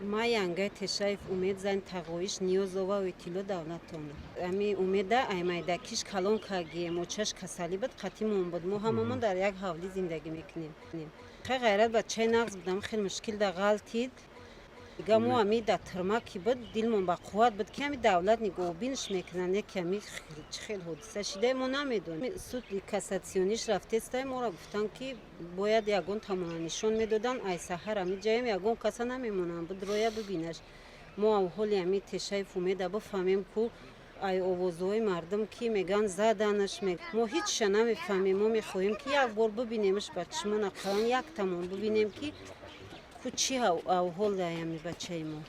ما янга тешаев умед зан тағоиш ниёзова ветило давлатон ами умеда аймайда киш калон каги мочаш касали бад қатимон буд мо ҳамамон дар як ҳавлӣ зиндагӣ мекунем хе ғайрат ба чай нағз будам хел мушкил да ғалтид дига мо ами да тирма ки буд дилмон ба қувват буд ки ами давлат нигоҳубиниш мекунанд яке ами чӣ хел ҳодиса шидаи мо намедонем суди кассатсиониш рафтестай моро гуфтанд ки бояд ягон тамона нишон медоданд ай саҳар ами ҷаем ягон каса намемонанд буд роя бибинаш мо ҳоли ами тешаи фумеда бифаҳмем ку ай овозҳои мардум ки меган заданаш мо ҳичша намефаҳмем мо мехоҳем ки як бор бибинемш ба чишмон ақаллан як тамон бибинем ки ку чӣ аҳвол ами бачаи мо